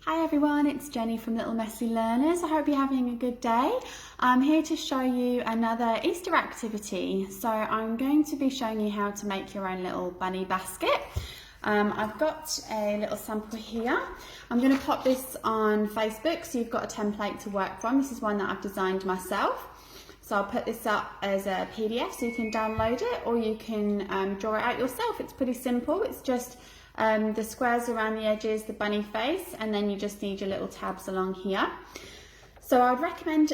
Hi everyone, it's Jenny from Little Messy Learners. I hope you're having a good day. I'm here to show you another Easter activity. So I'm going to be showing you how to make your own little bunny basket. I've got a little sample here. I'm going to pop this on Facebook so you've got a template to work from. This is one that I've designed myself. So I'll put this up as a PDF so you can download it, or you can draw it out yourself. It's pretty simple. It's just the squares around the edges, the bunny face, and then you just need your little tabs along here. So I'd recommend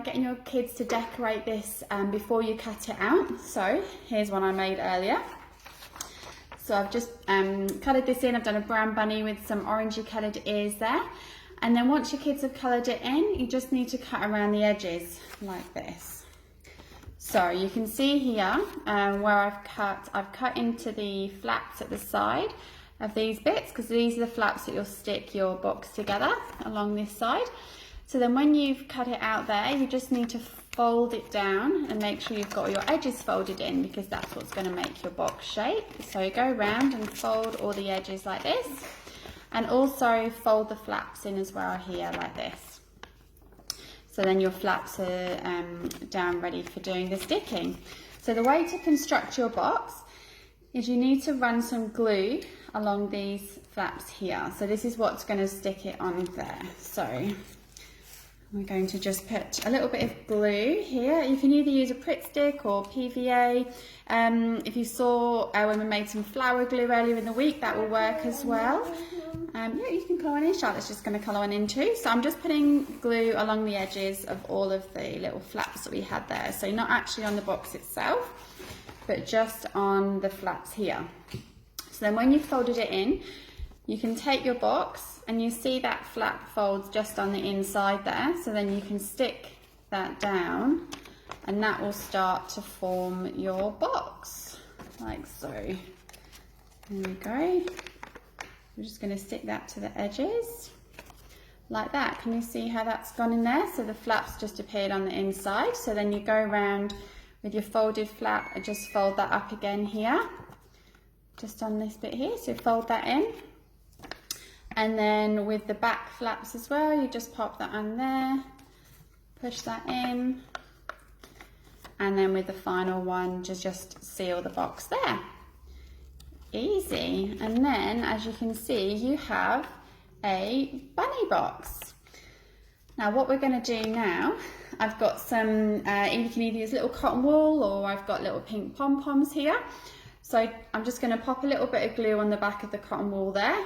getting your kids to decorate this before you cut it out. So here's one I made earlier. So I've just coloured this in. I've done a brown bunny with some orangey coloured ears there. And then once your kids have coloured it in, you just need to cut around the edges like this. So you can see here where I've cut into the flaps at the side of these bits, because these are the flaps that you'll stick your box together along this side. So then when you've cut it out there, you just need to fold it down and make sure you've got all your edges folded in, because that's what's going to make your box shape. So you go around and fold all the edges like this, and also fold the flaps in as well here like this. So then your flaps are down ready for doing the sticking. So the way to construct your box is you need to run some glue along these flaps here. So this is what's going to stick it on there. So we're going to just put a little bit of glue here. You can either use a Pritt stick or PVA. If you saw when we made some flour glue earlier in the week, that will work as well. Yeah, you can colour one in. Charlotte's just going to colour one in too. So I'm just putting glue along the edges of all of the little flaps that we had there. So not actually on the box itself, but just on the flaps here. So then when you've folded it in, you can take your box and you see that flap folds just on the inside there. So then you can stick that down and that will start to form your box, like so. There we go. We're just going to stick that to the edges, like that. Can you see how that's gone in there? So the flaps just appeared on the inside. So then you go around with your folded flap and just fold that up again here, just on this bit here. So fold that in. And then with the back flaps as well, you just pop that on there, push that in. And then with the final one, just seal the box there. Easy. And then, as you can see, you have a bunny box. Now what we're going to do now, I've got some, you can either use little cotton wool, or I've got little pink pom-poms here. So I'm just going to pop a little bit of glue on the back of the cotton wool there,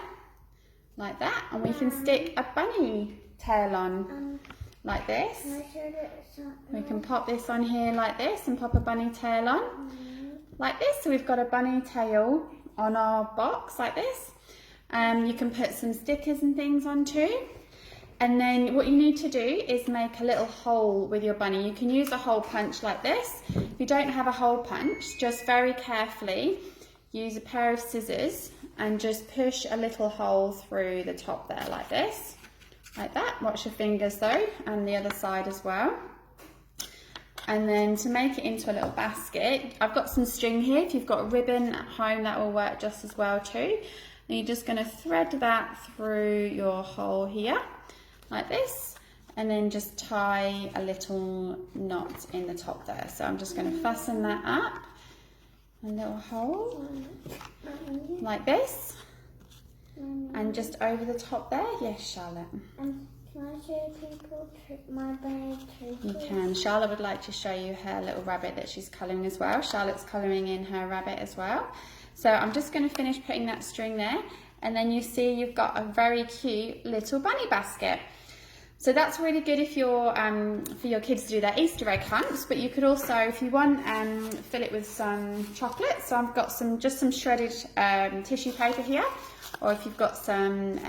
like that, and we can stick a bunny tail on like this. We can pop this on here like this and pop a bunny tail on like this. So we've got a bunny tail on our box like this. You can put some stickers and things on too. And then what you need to do is make a little hole with your bunny. You can use a hole punch like this. If you don't have a hole punch, just very carefully use a pair of scissors and just push a little hole through the top there like this, like that. Watch your fingers though, and the other side as well. And then to make it into a little basket, I've got some string here. If you've got a ribbon at home, that will work just as well too. And you're just going to thread that through your hole here like this, and then just tie a little knot in the top there. So I'm just going to fasten that up, a little hole like this, and just over the top there. Yes, Charlotte? Can I show people my bunny too? You can. Charlotte would like to show you her little rabbit that she's colouring as well. Charlotte's colouring in her rabbit as well. So I'm just going to finish putting that string there, and then you see you've got a very cute little bunny basket. So that's really good if you're for your kids to do their Easter egg hunts, but you could also, if you want, fill it with some chocolate. So I've got just some shredded tissue paper here, or if you've got some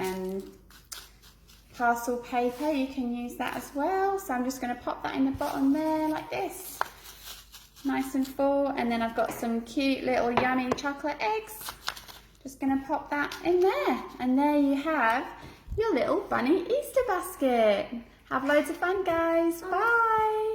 parcel paper, you can use that as well. So I'm just going to pop that in the bottom there like this, nice and full. And then I've got some cute little yummy chocolate eggs. Just going to pop that in there, and there you have your little bunny Easter basket. Have loads of fun, guys. Bye.